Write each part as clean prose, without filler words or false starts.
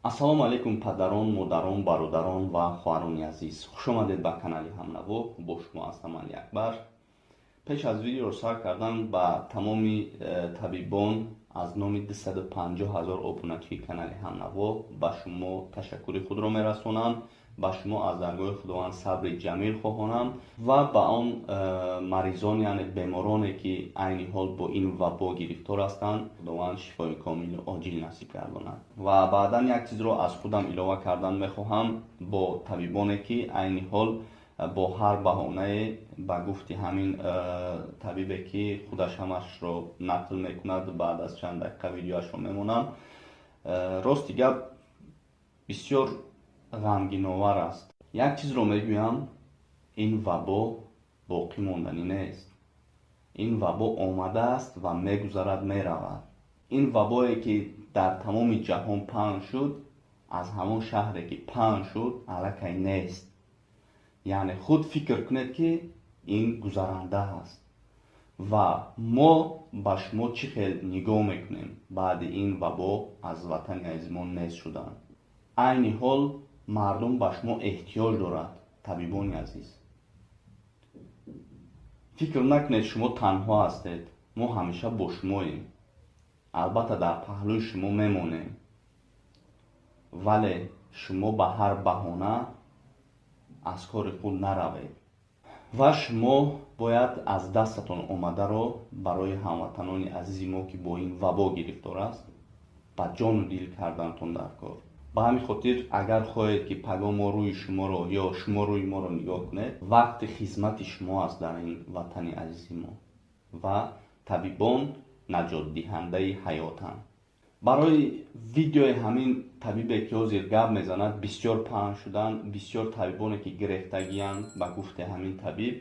ассалому алайкум падарон, модарон, бародарон ва хоҳарони азиз. Хуш омадед ба канали Ҳамнаво. Бо шумо ҳастам Али Акбар. Пеш аз видеоро сар кардан ба тамоми табибон аз номи 250 000 обуначии канали Ҳамнаво ба шумо ташаккури худро мерасонам. ба шумо аз даргоҳи худованд сабри ҷамил хоҳонам ва ба он маризон, яъне бемороне ки айни ҳол бо ин вабо гирифтор ҳастанд, худованд шифои комилу оҷил насиб гардонад. Ва баъдан як чизро аз худам илова кардан мехоҳам бо табибоне ки айни ҳол бо ҳар баҳонае ба гуфти ҳамин табибе ки худаш ҳамашро нақл мекунад, баъд аз чанд дақиқа видеоашро мемонам. Рости гап бисёр ғамгиновар аст. Як чизро мегӯям, ин вабо боқӣ монданӣ нест. Ин вабо омадааст ва мегузарад, меравад. Ин вабое ки дар тамоми ҷаҳон паҳн шуд, аз ҳамон шаҳре ки паҳн шуд, аллакай нест. яъне худ фикр кунед ки ин гузаранда аст. ва мо ба шумо чӣ хел нигоҳ мекунем баъди ин вабо аз ватани азизмон нест шудан? айни ҳол мардум ба шумо эҳтиёҷ дорад, табибони азиз. фикр накунед шумо танҳо ҳастед. мо ҳамеша бо шумоем. албатта дар паҳлӯи шумо мемонем. вале шумо ба ҳар баҳона аз кори худ наравед. ва шумо бояд аз дастатон омадаро барои ҳамватанони азизи мо ки бо ин вабо гирифтор аст, ба ҷону дил карданатон дар кор. ба ҳамин хотир агар хоҳед ки пагомо рӯи шуморо ё шумо рӯи моро нигоҳ кунед, вақти хизмати шумо аст дар ин ватани азизи мо. ва табибон наҷотдиҳандаи ҳаётанд. барои видеои ҳамин табибе ки ҳозир гап мезанад бисёр паҳн шуданд. бисёр табибоне ки гирифтагиянд ба гуфти ҳамин табиб.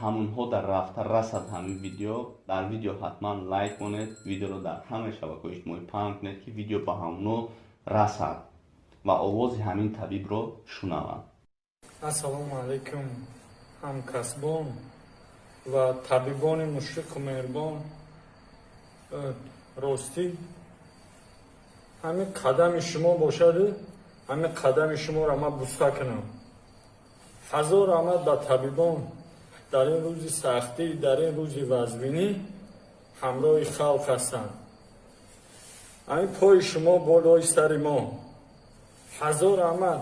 ҳамонҳо дар рафта расад ҳамин видео. дар видео ҳатман лайк монед, видеоро дар ҳамаи шабакаҳои иҷтимоӣ паҳн кунед ки видео ба ҳамонҳо расад ва овози ҳамин табибро шунаванд. Ассалому алайкум ҳамкасбон ва табибони мушфиқу меҳрубон. ростӣ ҳамин қадами шумо бошад, ҳамин қадами шуморо ман буста кунам. ҳазор раҳмат ба табибон дар ин рӯзи сахтӣ, дар ин рӯзи вазвинӣ ҳамроҳи халқ ҳастанд. ҳамин пои шумо болои сари мо. ҳазор раҳмат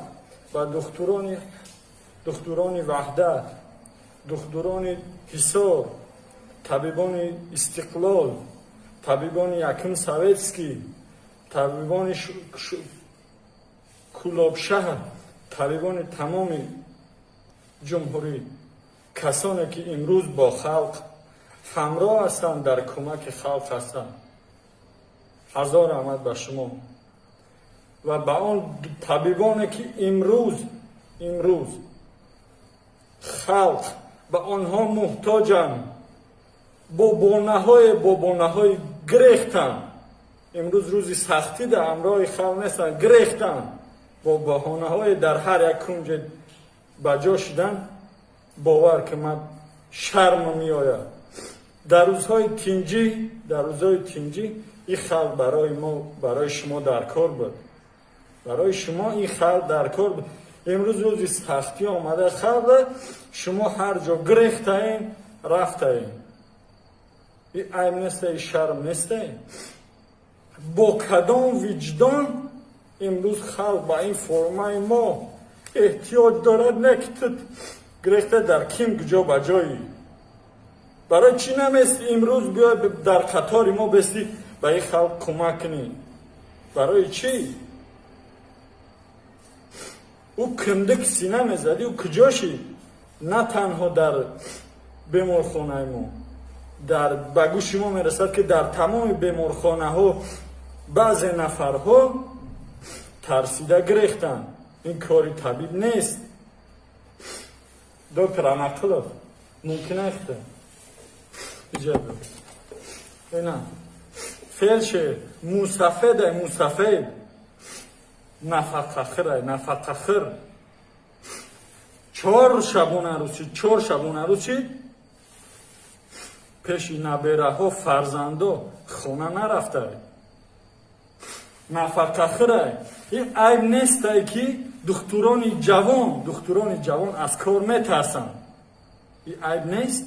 ба духтурони ваҳдат, духтурони ҳисор, табибони истиқлол, табибони якум советский, табибони кулобшаҳр, табибони тамоми ҷумҳурӣ, касоне ки имрӯз бо халқ ҳамроҳ ҳастанд, дар кӯмаки халқ ҳастанд. ҳазор раҳмат ба шумо ва ба он табибоне ки имрӯз халқ ба онҳо муҳтоҷанд, бо бонаҳои гирехтанд. имрӯз рӯзи сахтӣ дар ҳамроҳи халқ нестанд, гирехтанд, бо баҳонаҳое дар ҳар як кунҷе ба ҷо шидан. бовар ки ман шарм меояд. дар рӯзҳои тинҷӣ ин халқ барои шумо дар кор буд. барои шумо ин халқ дар кор буд. имрӯз рӯзи сахтӣ омада халқ, шумо ҳар ҷо гирехтаен, рафтаен. ин айб неста, ин шарм неста. бо кадом виҷдон имрӯз халқ ба ин формаи мо эҳтиёҷ дорад? не ки ту гирехта дар ким ҷо ба ҷои. барои чӣ намести имрӯз биёй дар қатори мо бестӣ ба ин халқ кӯмак кунӣ? барои чӣ? ӯ кимдик сина мезадӣ? ӯ куҷоши? на танҳо дар беморхонаи мо, ба гӯши мо мерасад ки дар тамоми беморхонаҳо баъзе нафарҳо тарсида гирехтанд. ин кори табиб нест. доктор Анақилов, мумкин аст иҷоба ина фелшер мусафед нафақахир 4 шабона рӯзӣ пеши набераҳо, фарзандо хона нарафтад. нафақахира. Ин айб нестай ки духтурони ҷавон аз кор метарсанд. Ин айб нест.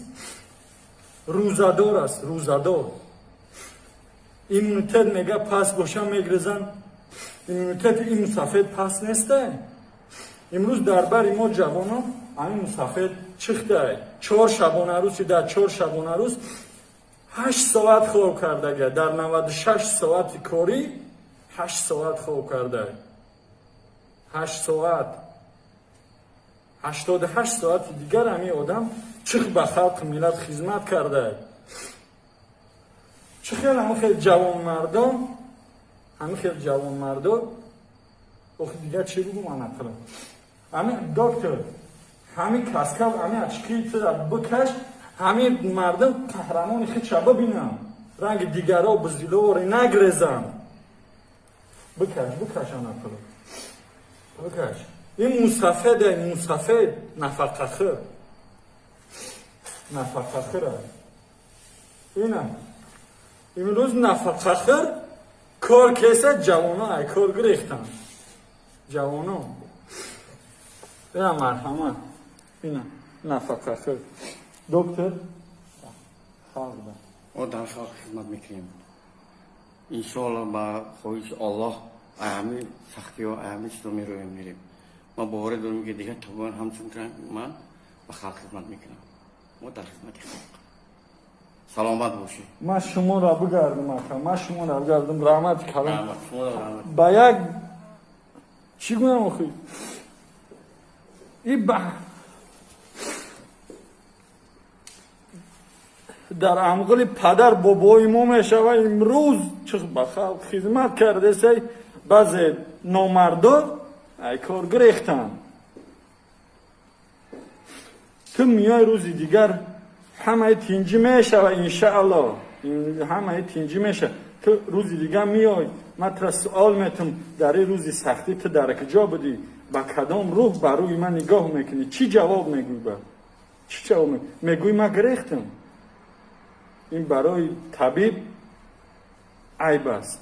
Рӯзадор аст, рӯзадор. Иммунитет мега паст боша мегрезанд. Иммунитети ин мусафед паст нестай. имрӯз дар бари мо ҷавонон ҳамин мусафед чихтай 4 шабонарӯзи дар 4 шабонарӯз 8 соат хоб кардага, дар 96 соати корӣ 8 соат хоб кардай. 8 соат 88 соати дигар ҳамин одам чих ба халқи миллат хизмат кардай. чӣ хел ҳамин хел ҷавонмардон охи дигар чӣ бугум ана қилам. Ҳамин доктор ҳамин каскал ҳамин ачки тира бикаш ҳамин мардам қаҳрамони худша бибинам. ранги дигаро бизилори нагрезам. Бикаш ана қилам. Бикаш. ин мусафед нафақахир. Нафақахира. Ина. имрӯз нафақахир кор кеса ҷавонон ай кор гирехтан. ҷавонон. ина марҳамат. ина нафақахир. доктор халда. ما در خلق خدمت میکنیم انشاءالله با خواهش الله اهمی سختی و اهمی چیزا میرویم میریم ما باور داریم که دیگه طبعا همچون که من به خلق خدمت میکنم ما در خدمت خلق سلامت باشی من شما را بگردم رحمت کلام رحمت شما را رحمت با یک چی گویم آخی این дар амғили падар бобои мо мешава имрӯз чӣ ба халқ хизмат кардесай баъзе номардор ай кор гирехтанд. ту миёи рӯзи дигар ҳамаи тинҷӣ мешава иншааллоҳ ҳамаи тинҷӣ мешава. ту рӯзи дигар миёй ман тра суол метум дар ин рӯзи сахтӣ ту дар куҷо будӣ ба кадом рӯҳ ба рӯи ман нигоҳ мекунӣ чӣ ҷавоб мегӯӣ чӣ ҷавоб мегӯӣ ман гирехтам. ин барои табиб айб аст.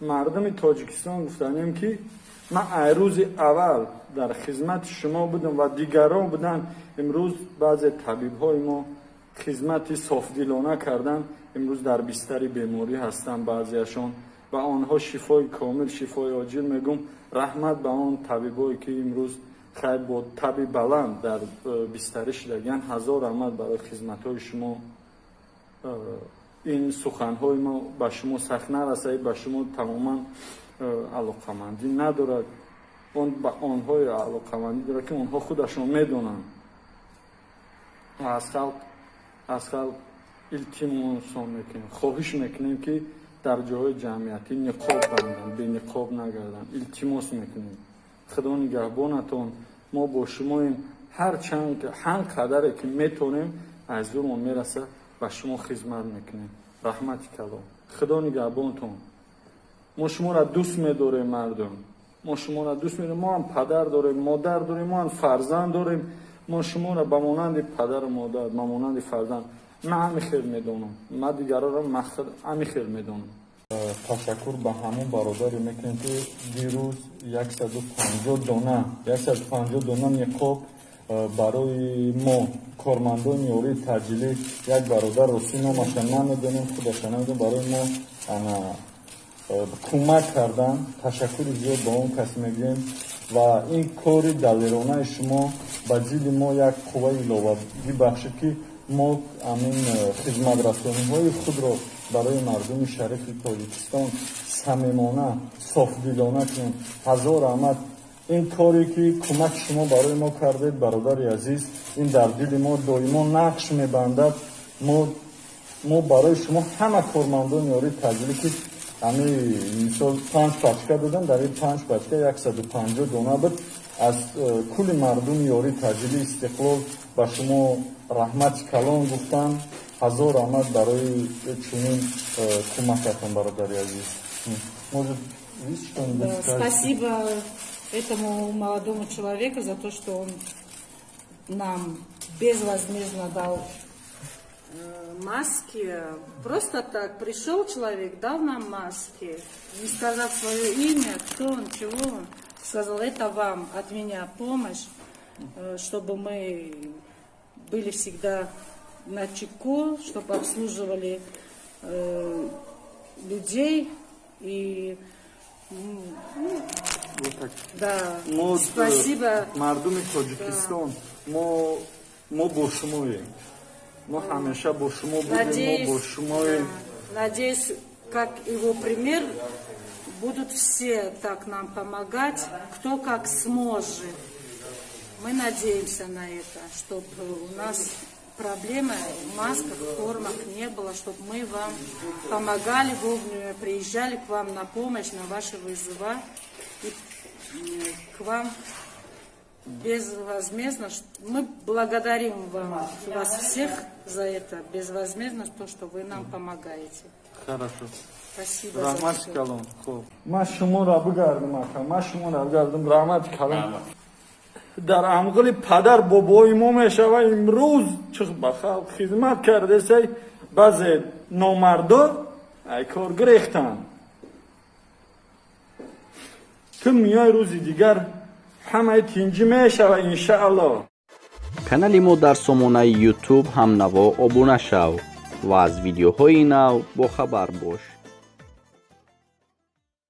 мардуми тоҷикистон гуфтанем ки ман ай рӯзи аввал дар хизмати шумо будам ва дигарон буданд. имрӯз баъзе табибҳои мо хизмати софдилона карданд. имрӯз дар бистари беморӣ ҳастанд баъзеашон. ба онҳо шифои комил шифои оҷил мегӯм. раҳмат ба он табибое ки имрӯз خیر با طبی بلند در بستری شدگان 1000 رحمت برای خدمت‌های شما. این سخن‌های ما به شما سخت نرسید به شما تماما علاقه‌مندی ندارد. اون با آنهای علاقه‌مندی دارد که اونها خودشون میدونن. از خلق التماس میکنیم خواهش میکنیم که در جای جمعیتی نقاب بندن به نقاب نگردن. التماس میکنیم خدا نگهبانتون. ما با شماییم هر قدری که میتونیم از زورمون میرسه به شما خدمت میکنیم. رحمت کلام خدا نگهبانتون. ما شما را دوست میداریم مردم. ما شما را دوست میداریم. ما هم پدر داریم مادر داریم ما هم فرزند داریم. ما شما را به مانند پدر و مادر به مانند فرزند من همین خیر میدونم. من دیگران را همین خیر میدونم. تشکر به همون برادری میکنیم که دیروز 150 دونه نقاب برای ما کارمندان نیروی تجلیل یک برادر راستی نامش نمیدونیم خودش نمیدونیم برای ما کمک کردن. تشکر زیاد با اون کس میگیم و این کاری دلیرانه شما به زیر ما یک قوه علاوه ببخشید که ما همین خدمت رسانی های خود را برای مردم شریف تاجیکستان صمیمانه صافدلانه کنیم. 1000 رحمت. این کاری که کمک شما برای ما کردید برادر عزیز این در دل ما دائما نقش میبندد. ما برای شما همه کارمندان یاری تجلیل که همین مثال 5 پچکه دادن در این 5 پچکه 150 دونه بود از کل مردم یاری تجلیل استقلال به شما رحمت کلام گفتن. 1000 رحمت برای چنین کمکتون برادر عزیز. Спасибо этому молодому человеку за то, что он нам безвозмездно дал маски. Просто так пришел человек, дал нам маски, не сказав свое имя, кто он, чего он. Сказал, это вам от меня помощь, чтобы мы были всегда на чеку, чтобы обслуживали людей и да, спасибо. мардуми Тоҷикистон, мо бо шумоем. Мы хамеша бо шумо будем, мо бо шумоем. Надеюсь, как его пример, будут все так нам помогать, кто как сможет. Мы надеемся на это, чтобы у нас проблемы в масках, в формах не было, чтобы мы вам помогали вовремя, приезжали к вам на помощь, на ваши вызова, и к вам безвозмездно. Мы благодарим вас всех за это, безвозмездно, то, что вы нам помогаете. Хорошо. Спасибо Рахмат за калом. Хуб. Ма шуморо бигардим ака, ма шуморо бигардим. Рахмат калом. дар амғили падар бобои мо мешава имрӯз чӣ ба халқ хизмат кардесай баъзе номардо ай кор гирехтанд ту миёи рӯзи дигар ҳамаи тинҷӣ мешава иншааллоҳ. канали мо дар сомонаи ютуб ҳамнаво обуна шав ва аз видеоҳои нав бохабар бош.